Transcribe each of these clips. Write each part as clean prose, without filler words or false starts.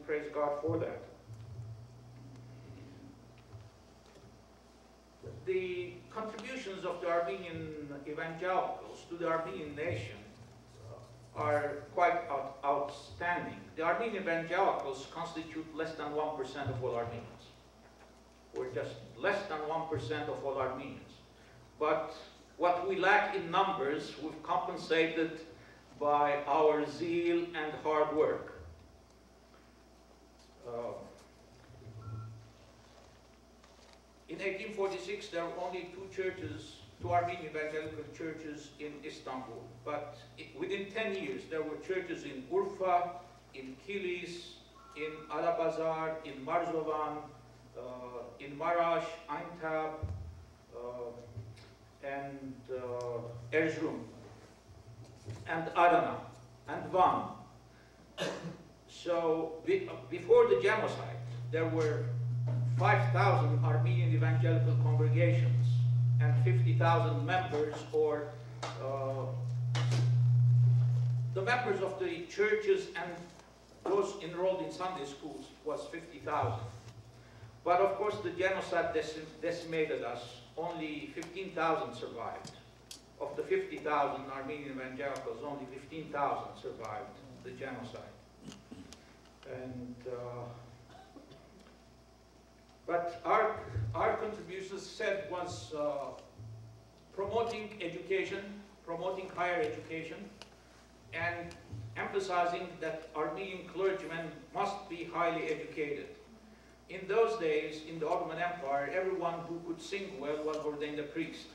praise God for that. The contributions of the Armenian evangelicals to the Armenian nation are quite outstanding. The Armenian evangelicals constitute less than 1% of all Armenians. We're just less than 1% of all Armenians. But what we lack in numbers, we've compensated by our zeal and hard work. In 1846, there were only two Armenian evangelical churches in Istanbul. But within 10 years, there were churches in Urfa, in Kilis, in Alabazar, in Marzovan, in Marash, Aintab, and Erzurum, and Adana, and Van. So before the genocide, there were 5,000 Armenian evangelical congregations and 50,000 members, or the members of the churches and those enrolled in Sunday schools was 50,000. But of course the genocide decimated us. Only 15,000 survived. Of the 50,000 Armenian evangelicals, only 15,000 survived the genocide. And but our contributions said was promoting education, promoting higher education, and emphasizing that Armenian clergymen must be highly educated. In those days, in the Ottoman Empire, everyone who could sing well was ordained a priest.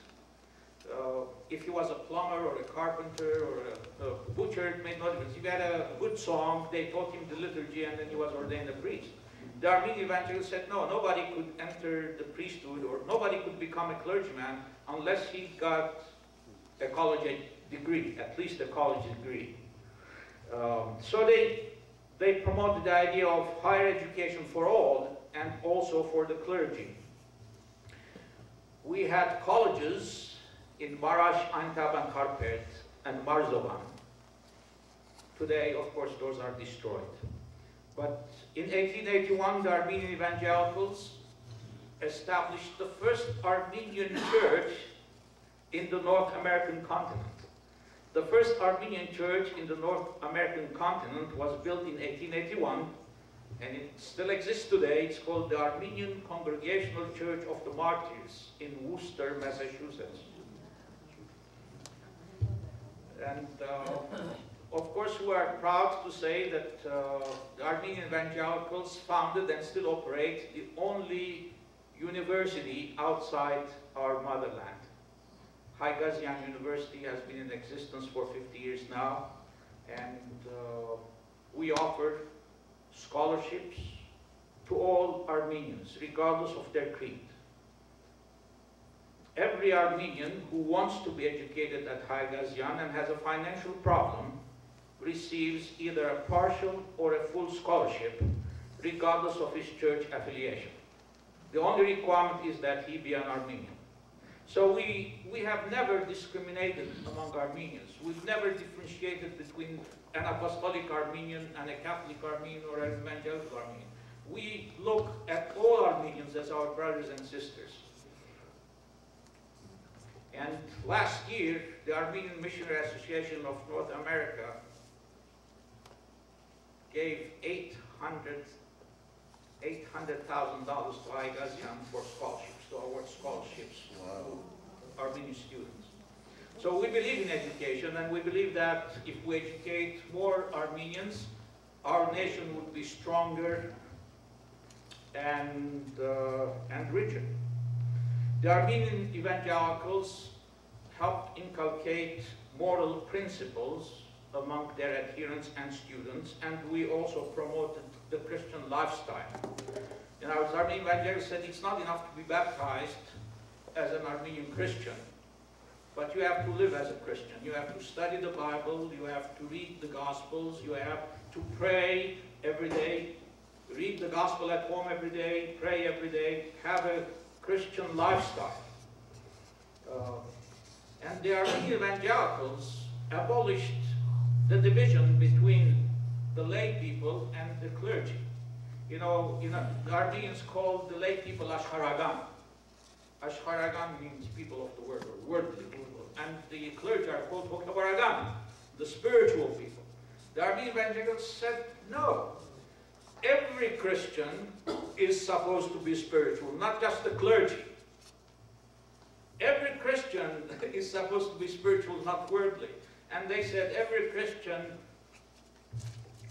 If he was a plumber or a carpenter or a butcher, it made no difference. If he had a good song, they taught him the liturgy, and then he was ordained a priest. The Armenian evangelists said, no, nobody could enter the priesthood, or nobody could become a clergyman unless he got a college degree, at least a college degree. So they promoted the idea of higher education for all, and also for the clergy. We had colleges in Marash, Aintab, and Karpet, and Marzovan. Today, of course, those are destroyed. But in 1881, the Armenian evangelicals established the first Armenian church in the North American continent. The first Armenian church in the North American continent was built in 1881, and it still exists today. It's called the Armenian Congregational Church of the Martyrs in Worcester, Massachusetts. And of course, we are proud to say that the Armenian evangelicals founded and still operate the only university outside our motherland. Haigazian University has been in existence for 50 years now, and we offer scholarships to all Armenians, regardless of their creed. Every Armenian who wants to be educated at Haigazian and has a financial problem receives either a partial or a full scholarship, regardless of his church affiliation. The only requirement is that he be an Armenian. So we have never discriminated among Armenians. We've never differentiated between an apostolic Armenian and a Catholic Armenian or an evangelical Armenian. We look at all Armenians as our brothers and sisters. And last year, the Armenian Missionary Association of North America gave $800,000 to Haigazian for scholarships, to award scholarships to Armenian students. So we believe in education, and we believe that if we educate more Armenians, our nation would be stronger and richer. The Armenian evangelicals helped inculcate moral principles among their adherents and students, and we also promoted the Christian lifestyle. And our Armenian evangelicals said it's not enough to be baptized as an Armenian Christian, but you have to live as a Christian. You have to study the Bible, you have to read the Gospels, you have to pray every day, read the Gospel at home every day, pray every day, have a Christian lifestyle. And the Armenian evangelicals abolished the division between the lay people and the clergy. You know, the Armenians call the lay people Ashharagan. Ashharagan means people of the world, or worldly people. And the clergy are called Hokabaragan, the spiritual people. The Armenian Evangelicals said, no. Every Christian is supposed to be spiritual, not just the clergy. Every Christian is supposed to be spiritual, not worldly. And they said every Christian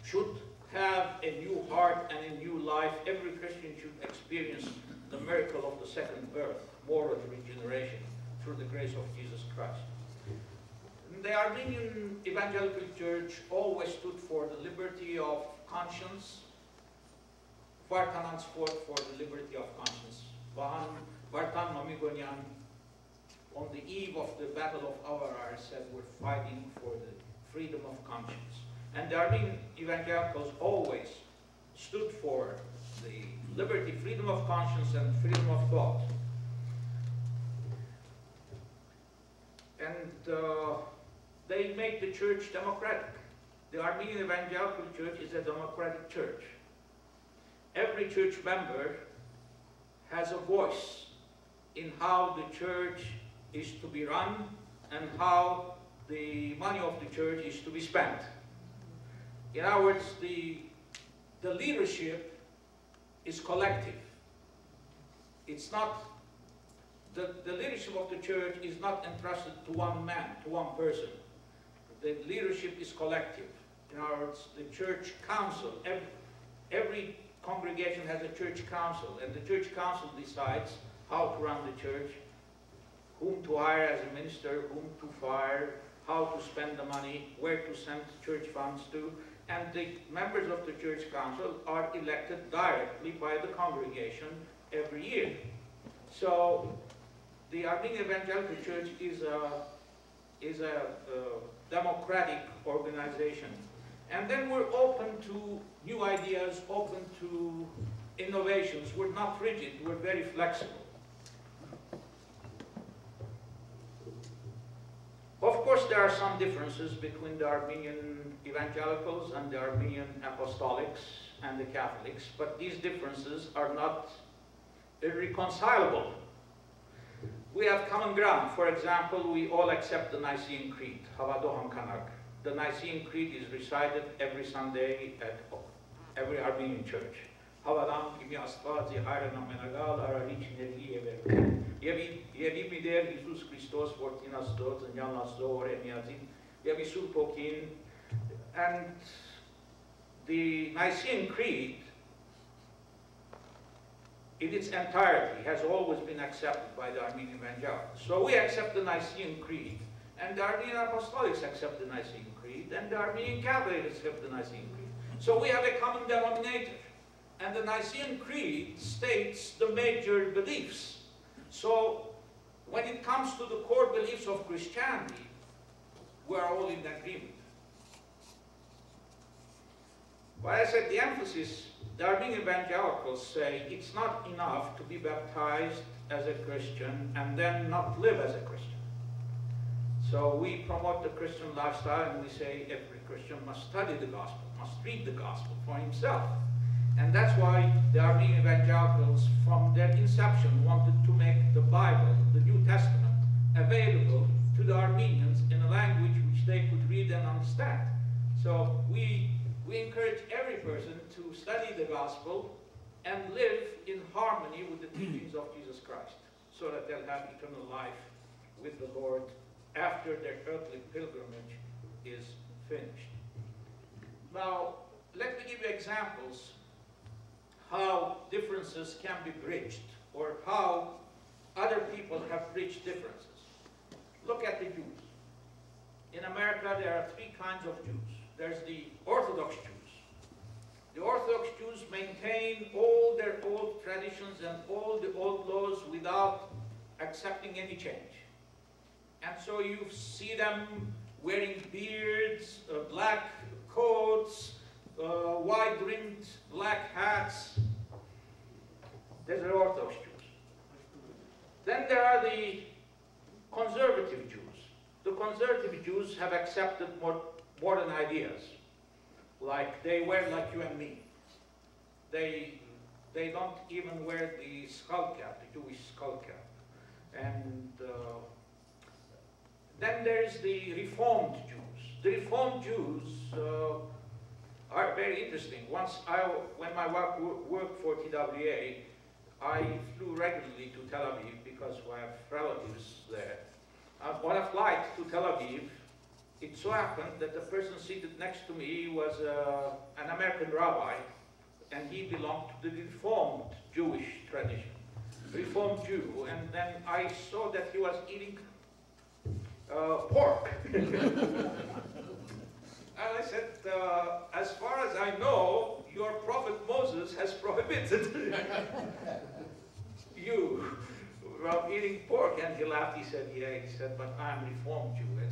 should have a new heart and a new life. Every Christian should experience the miracle of the second birth, moral regeneration, through the grace of Jesus Christ. The Armenian Evangelical Church always stood for the liberty of conscience. Vartanans fought for the liberty of conscience. Vartan Mamigonian, on the eve of the Battle of Avarar, said we're fighting for the freedom of conscience. And the Armenian Evangelicals always stood for the liberty, freedom of conscience, and freedom of thought. And they made the church democratic. The Armenian Evangelical Church is a democratic church. Every church member has a voice in how the church is to be run and how the money of the church is to be spent. In other words, the leadership is collective. It's not, the leadership of the church is not entrusted to one man, to one person. The leadership is collective. In other words, the church council, every congregation has a church council, and the church council decides how to run the church, whom to hire as a minister, whom to fire, how to spend the money, where to send church funds to, and the members of the church council are elected directly by the congregation every year. So the Armenian Evangelical Church is a democratic organization. And then we're open to new ideas, open to innovations. We're not rigid, we're very flexible. Of course, there are some differences between the Armenian Evangelicals and the Armenian Apostolics and the Catholics, but these differences are not irreconcilable. We have common ground. For example, we all accept the Nicene Creed, Havadoham Kanak. The Nicene Creed is recited every Sunday at every Armenian church. Հավատամ իմի Աստվածի հայրն ամենագալ արարիչ ներքի եւ իմի Տեր Հիսուս Քրիստոս որդին Աստծո ծնյալ Աստծո օրենյացին եւ Սուրբ Հոգին. And the Nicene Creed in its entirety has always been accepted by the Armenian Evangelicals. So we accept the Nicene Creed, and the Armenian Apostolics accept the Nicene Creed, and the Armenian Catholics accept the Nicene Creed. So we have a common denominator. And the Nicene Creed states the major beliefs. So when it comes to the core beliefs of Christianity, we are all in agreement. But I said the emphasis, the Armenian Evangelicals say it's not enough to be baptized as a Christian and then not live as a Christian. So we promote the Christian lifestyle, and we say every Christian must study the gospel, must read the gospel for himself. And that's why the Armenian Evangelicals, from their inception, wanted to make the Bible, the New Testament, available to the Armenians in a language which they could read and understand. So we encourage every person to study the gospel and live in harmony with the teachings of Jesus Christ, so that they'll have eternal life with the Lord after their earthly pilgrimage is finished. Now, let me give you examples how differences can be bridged, or how other people have bridged differences. Look at the Jews. In America, there are three kinds of Jews. There's the Orthodox Jews. The Orthodox Jews maintain all their old traditions and all the old laws without accepting any change. And so you see them wearing beards, black coats, wide-rimmed black hats. These are Orthodox Jews. Then there are the conservative Jews. The conservative Jews have accepted modern ideas, like they wear like you and me. they don't even wear the skull cap, the Jewish skull cap. And then there's the Reformed Jews. The Reformed Jews are very interesting. When my wife worked for TWA, I flew regularly to Tel Aviv because I have relatives there. On a flight to Tel Aviv, it so happened that the person seated next to me was an American rabbi, and he belonged to the Reformed Jewish tradition, Reformed Jew. And then I saw that he was eating pork. And I said, as far as I know, your prophet Moses has prohibited you from eating pork. And he laughed. He said, yeah. He said, but I'm Reformed Jew. And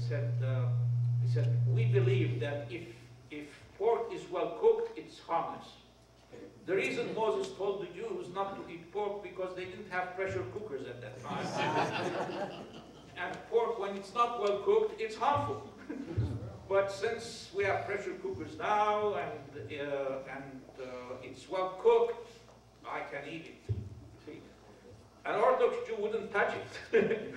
he said, we believe that if pork is well cooked, it's harmless. The reason Moses told the Jews not to eat pork because they didn't have pressure cookers at that time. And pork, when it's not well cooked, it's harmful. But since we have pressure cookers now and it's well cooked, I can eat it. See? An Orthodox Jew wouldn't touch it.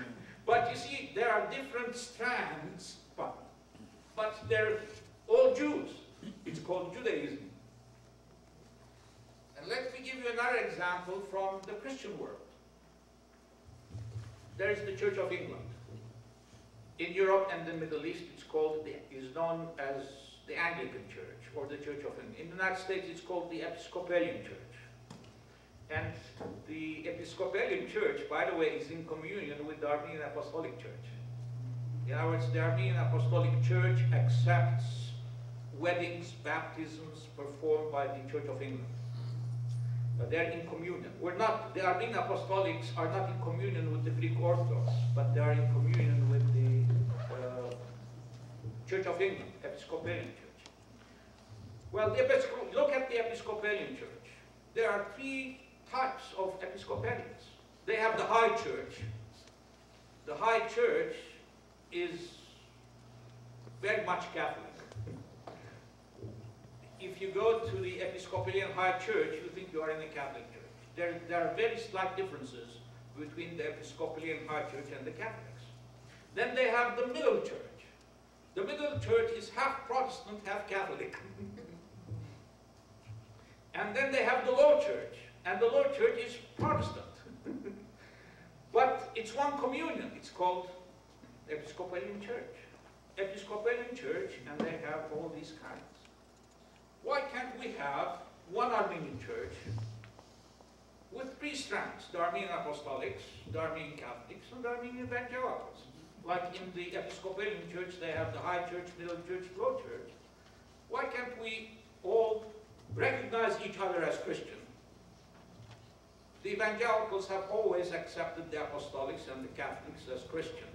But you see, there are different strands, but they're all Jews. It's called Judaism. And let me give you another example from the Christian world. There's the Church of England. In Europe and the Middle East, is known as the Anglican Church, or the Church of England. In the United States, it's called the Episcopalian Church. And the Episcopalian Church, by the way, is in communion with the Armenian Apostolic Church. In other words, the Armenian Apostolic Church accepts weddings, baptisms performed by the Church of England. They're in communion. The Armenian Apostolics are not in communion with the Greek Orthodox, but they are in communion with the Church of England, Episcopalian Church. Well, look at the Episcopalian Church. There are three types of Episcopalians. They have the High Church. The High Church is very much Catholic. If you go to the Episcopalian High Church, you think you are in a Catholic church. There are very slight differences between the Episcopalian High Church and the Catholics. Then they have the Middle Church. The Middle Church is half Protestant, half Catholic. And then they have the Low Church. And the Low Church is Protestant. But it's one communion. It's called Episcopalian Church. Episcopalian Church, and they have all these kinds. Why can't we have one Armenian church with three strands? The Armenian Apostolics, the Armenian Catholics, and the Armenian Evangelicals. Like in the Episcopalian Church, they have the High Church, Middle Church, Low Church. Why can't we all recognize each other as Christian? The Evangelicals have always accepted the Apostolics and the Catholics as Christian.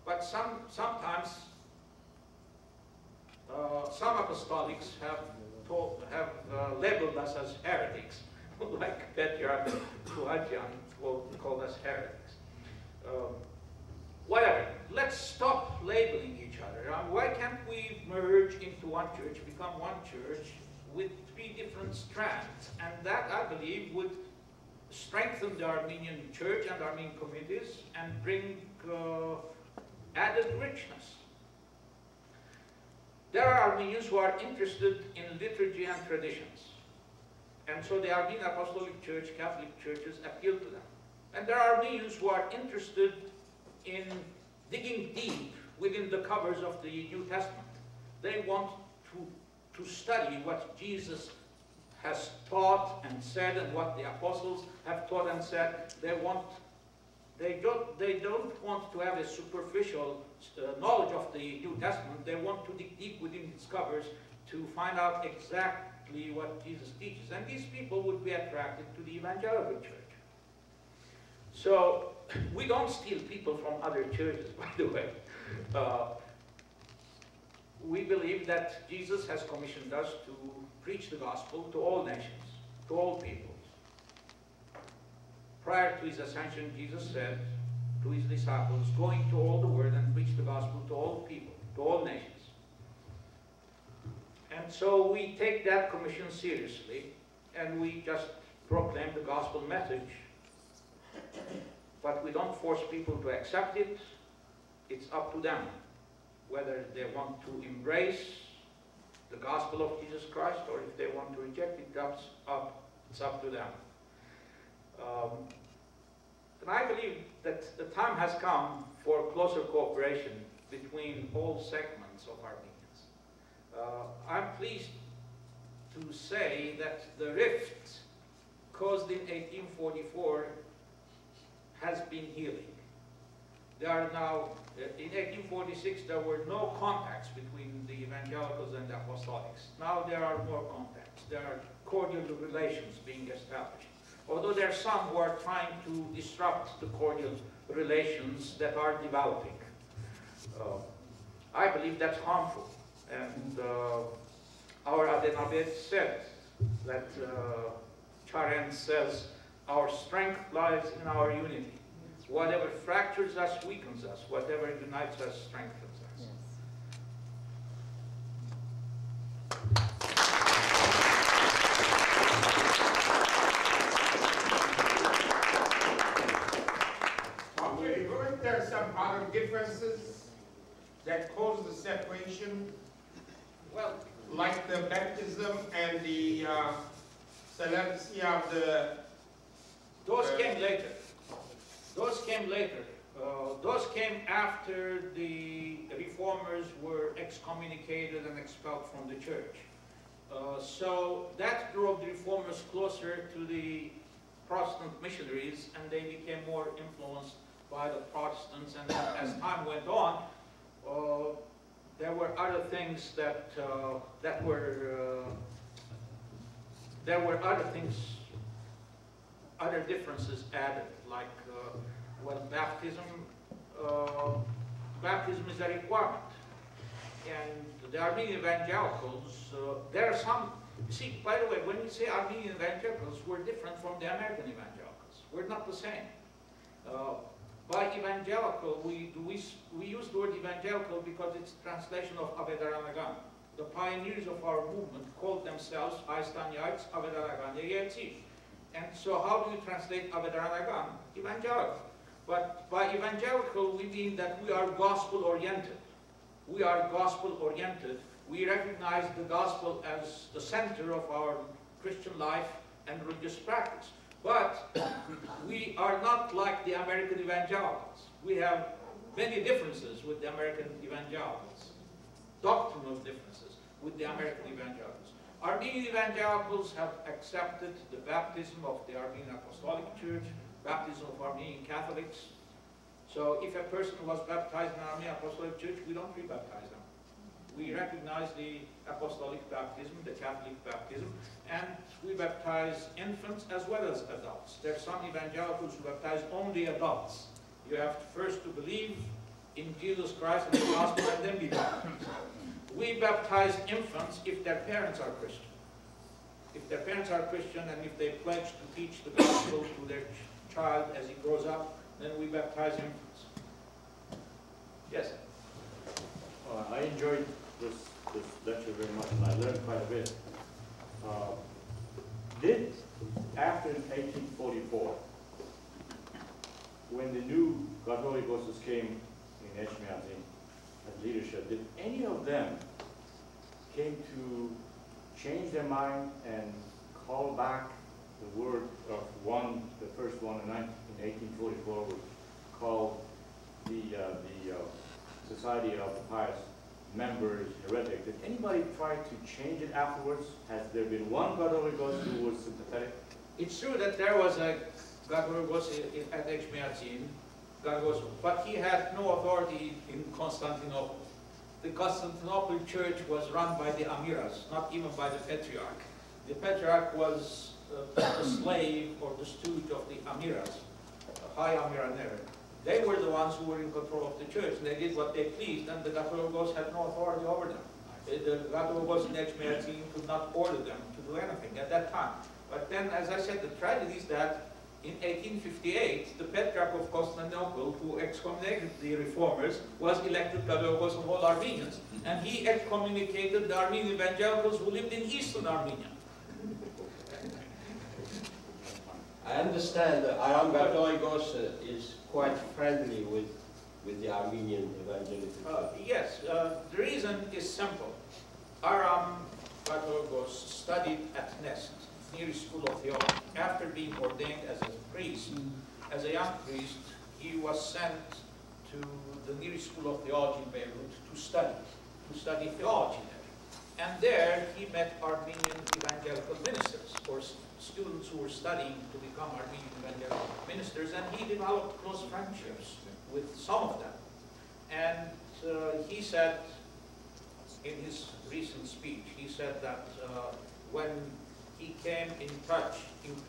But sometimes some apostolics have labeled us as heretics, like Terian called us heretics. Whatever. Let's stop labeling each other. Why can't we merge into one church, become one church with three different strands? And that, I believe, would strengthen the Armenian church and Armenian communities and bring added richness. There are Armenians who are interested in liturgy and traditions. And so the Armenian Apostolic Church, Catholic churches appeal to them. And there are Armenians who are interested in digging deep within the covers of the New Testament. They want to study what Jesus has taught and said and what the apostles have taught and said. They don't want to have a superficial knowledge of the New Testament. They want to dig deep within its covers to find out exactly what Jesus teaches. And these people would be attracted to the Evangelical Church. So we don't steal people from other churches, by the way. We believe that Jesus has commissioned us to preach the gospel to all nations, to all peoples. Prior to his ascension, Jesus said to his disciples, go into all the world and preach the gospel to all people, to all nations. And so we take that commission seriously, and we just proclaim the gospel message. But we don't force people to accept it. It's up to them whether they want to embrace the gospel of Jesus Christ or if they want to reject it. It's up to them. And I believe that the time has come for closer cooperation between all segments of Armenians. I'm pleased to say that the rift caused in 1844 has been healing. There are now, in 1846, there were no contacts between the evangelicals and the apostolics. Now there are more contacts. There are cordial relations being established. Although there are some who are trying to disrupt the cordial relations that are developing. I believe that's harmful. And our Adenabet said that Terian says, our strength lies in our unity. Whatever fractures us weakens us. Whatever unites us strengthens us. Okay, weren't there some other differences that caused the separation? Well, like the baptism and the solemnity of the... Those came later. Those came later. Those came after the reformers were excommunicated and expelled from the church. So that drove the reformers closer to the Protestant missionaries, and they became more influenced by the Protestants. And as time went on, there were other things that other differences added, like baptism is a requirement, and the Armenian evangelicals, there are some. See, by the way, when we say Armenian evangelicals, we're different from the American evangelicals. We're not the same. By evangelical, we use the word evangelical because it's a translation of Avedaranagan. The pioneers of our movement called themselves Aistaniyites Avedaranagan. And so how do you translate Avedaranagan? Evangelical. But by evangelical, we mean that we are gospel-oriented. We are gospel-oriented. We recognize the gospel as the center of our Christian life and religious practice. But we are not like the American evangelicals. We have many differences with the American evangelicals, doctrinal differences with the American evangelicals. Armenian evangelicals have accepted the baptism of the Armenian Apostolic Church, baptism of Armenian Catholics. So if a person was baptized in the Armenian Apostolic Church, we don't rebaptize them. We recognize the apostolic baptism, the Catholic baptism, and we baptize infants as well as adults. There are some evangelicals who baptize only adults. You have first to believe in Jesus Christ and the gospel and then be baptized. We baptize infants if their parents are Christian. If their parents are Christian and if they pledge to teach the gospel to their child as he grows up, then we baptize infants. Yes? I enjoyed this lecture very much, and I learned quite a bit. After 1844, when the new Catholicos came in Echmiadzin as leadership, did any of them came to change their mind and call back the word of the first one in 1844 was called the Society of the Pious Members heretic? Did anybody try to change it afterwards? Has there been one Catholicos who was sympathetic? It's true that there was a Catholicos at Echmiadzin, but he had no authority in Constantinople. The Constantinople church was run by the Amiras, not even by the Patriarch. The Patriarch was the slave or the stooge of the Amiras, High Amiranere. They were the ones who were in control of the church, and they did what they pleased, and the Catholicos had no authority over them. The Catholicos in Echmiadzin could not order them to do anything at that time. But then, as I said, the tragedy is that in 1858, the Patriarch of Constantinople, who excommunicated the reformers, was elected Catholicos of all Armenians, and he excommunicated the Armenian evangelicals who lived in eastern Armenia. I understand that Armenian is quite friendly with the Armenian Evangelical. Yes, the reason is simple. Aram Katolikos studied at Nest, nearest school of theology. After being ordained as a priest, as a young priest, he was sent to the nearest school of theology in Beirut to study theology there. And there he met Armenian evangelical ministers, or students who were studying to become Armenian evangelical ministers, and he developed close friendships with some of them. And he said, in his recent speech, he said that when he came in touch,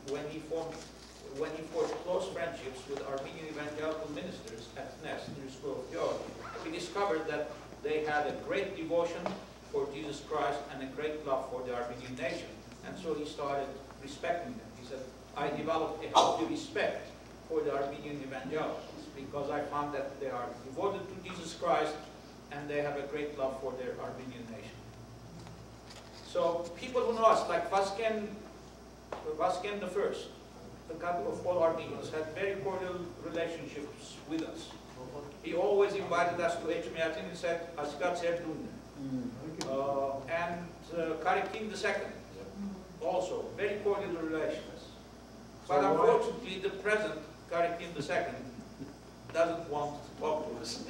when he forged close friendships with Armenian evangelical ministers at Nest, New School of Theology, he discovered that they had a great devotion for Jesus Christ and a great love for the Armenian nation. And so he started respecting them. He said, I developed a healthy respect for the Armenian evangelicals because I found that they are devoted to Jesus Christ and they have a great love for their Armenian nation. So people who know us, like Vasken I, the capital of all Armenians, had very cordial relationships with us. He always invited us to Echmiatin and said, Askat Serdun. And Karikin II, also, very cordial relations. But unfortunately, the present Karikin II doesn't want to talk to us.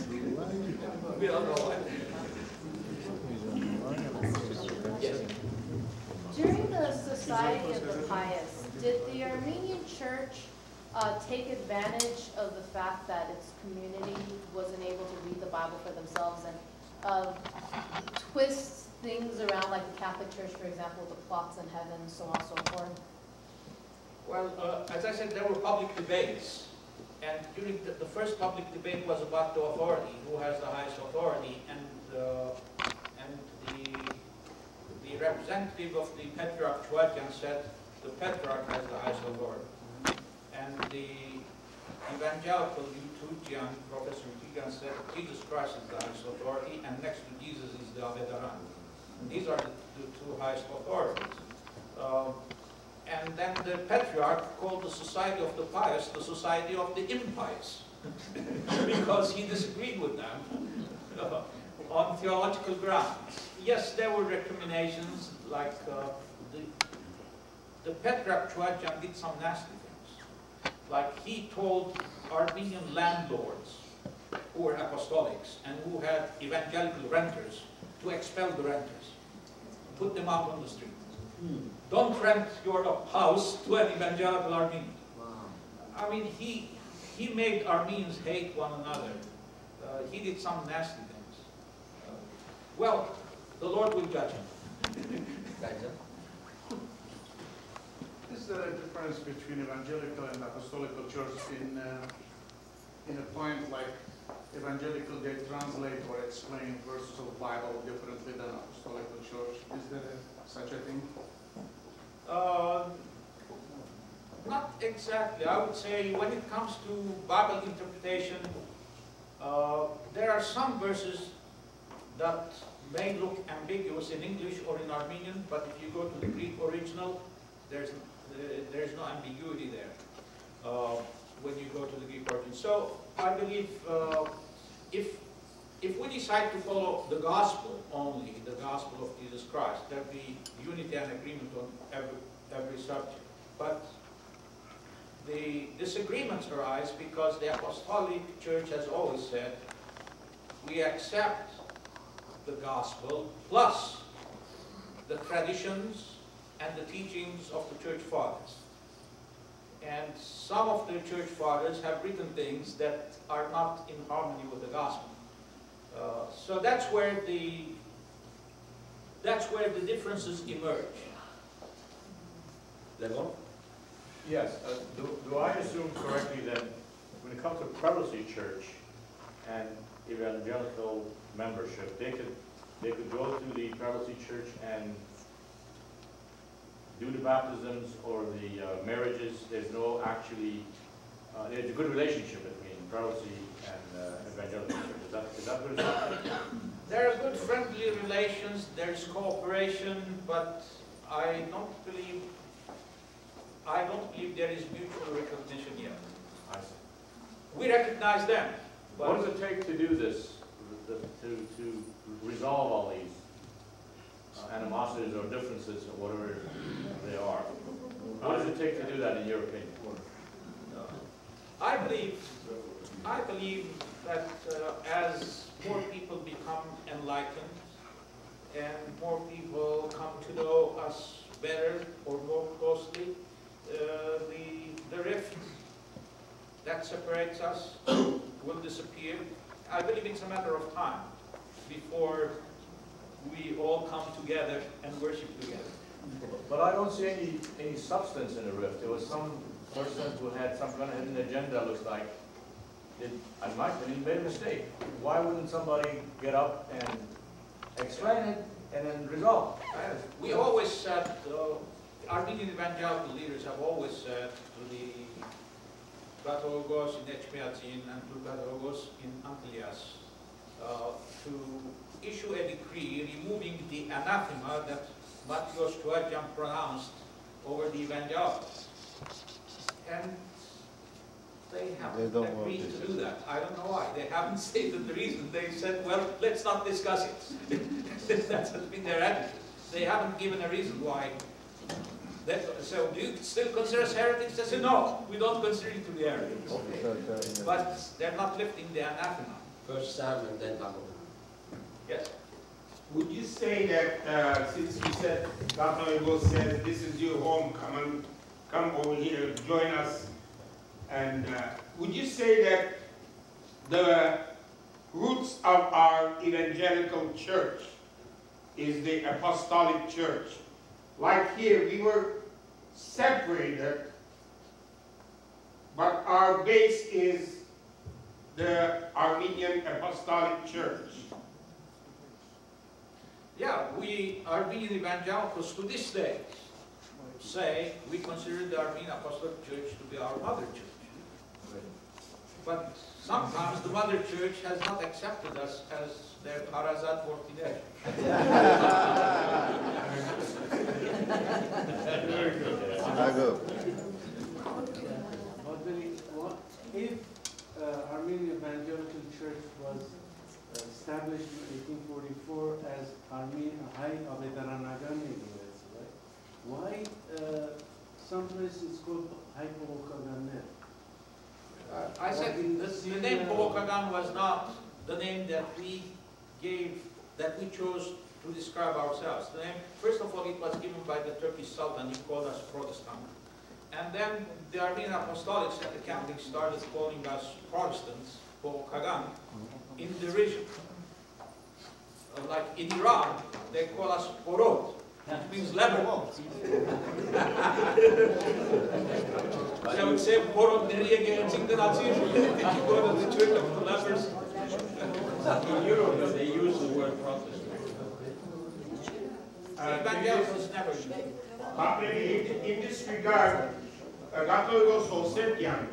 We don't know why. Yes. During the Society of the Pious, did the Armenian Church take advantage of the fact that its community wasn't able to read the Bible for themselves and twist things around, like the Catholic Church, for example, the plots in heaven, so on and so forth? Well, as I said, there were public debates. And during the first public debate was about the authority, who has the highest authority, and the representative of the Patriarch Chuatian said the Patriarch has the highest authority. And the evangelical Utugian, Professor Utugian, said Jesus Christ is the highest authority, and next to Jesus is the Avedaran. These are the two highest authorities. And then the Patriarch called the Society of the Pious the Society of the Impious, because he disagreed with them on theological grounds. Yes, there were recriminations, like the Patriarch Chuatian did some nasty things. Like he told Armenian landlords who were apostolics and who had evangelical renters to expel the renters, put them out on the street. Don't rent your house to an evangelical Armenian. Wow. I mean, he made Armenians hate one another. He did some nasty things. Well, the Lord will judge him. Is there a difference between evangelical and apostolical church in a point like evangelical, they translate or explain verses of the Bible differently than apostolical church? Is there such a thing? Not exactly. I would say when it comes to Bible interpretation, there are some verses that may look ambiguous in English or in Armenian, but if you go to the Greek original, there's no ambiguity there when you go to the Greek origin. So I believe if we decide to follow the gospel only, the gospel of Jesus Christ, there'll be unity and agreement on every subject. But the disagreements arise because the Apostolic Church has always said, we accept the gospel plus the traditions and the teachings of the church fathers. And some of the church fathers have written things that are not in harmony with the gospel. So that's where the differences emerge. Legon? Yes. Do I assume correctly that when it comes to prelacy church and evangelical membership, they could go to the prelacy church and do the baptisms or the marriages? There's no actually, there's a good relationship between prelacy and evangelical church. Is that what it is? There are good friendly relations, there's cooperation, but I don't believe believe there is mutual recognition yet. I see. We recognize them, What but does it take to do this, to resolve all these animosities or differences or whatever they are? What does it take to do that in your opinion? I believe that as more people become enlightened and more people come to know us better or more closely, the rift that separates us will disappear. I believe it's a matter of time before we all come together and worship together. But I don't see any substance in the rift. There was some person who had some kind of hidden agenda, looks like. I might have made a mistake. Why wouldn't somebody get up and explain it and then resolve? We always said, Armenian evangelical leaders have always said to the Cathologos in Echmiadzin and to Cathologos in Antelias to issue a decree removing the anathema that Matthios Tuadjan pronounced over the evangelicals. And they haven't agreed to do that. I don't know why. They haven't stated the reason. They said, well, let's not discuss it. That's been their attitude. They haven't given a reason why. So do you still consider us heretics? They said, no, we don't consider you to be heretics. Okay. But they're not lifting the anathema. First Sam and then Tamil. Yes. Would you say that since you said, Dr. Ego said, this is your home, come over here, join us, and would you say that the roots of our evangelical church is the apostolic church? Like here, we were separated, but our base is the Armenian apostolic church. Yeah, we Armenian evangelicals to this day say we consider the Armenian Apostolic Church to be our mother church. But sometimes the mother church has not accepted us as their Karazat Vortinej. If Armenian Evangelical Church was established in 1844 as High Avedaranagan, right? Why some places called High Polokagan? I said the name Polokagan was not the name that we gave, that we chose to describe ourselves. The name, first of all, it was given by the Turkish Sultan. He called us Protestant. And then the Armenian Apostolics and the Catholics started calling us Protestants, Polokagan, in derision. Like in Iran, they call us Porot, which means leper. I would say Porot nereye gelecekten atıyor. Did you go to the church of the lepers? In Europe, they use the word Protestant. Evangelicals never use it. In this regard, Dr. Ego Solsetian,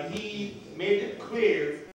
he made it clear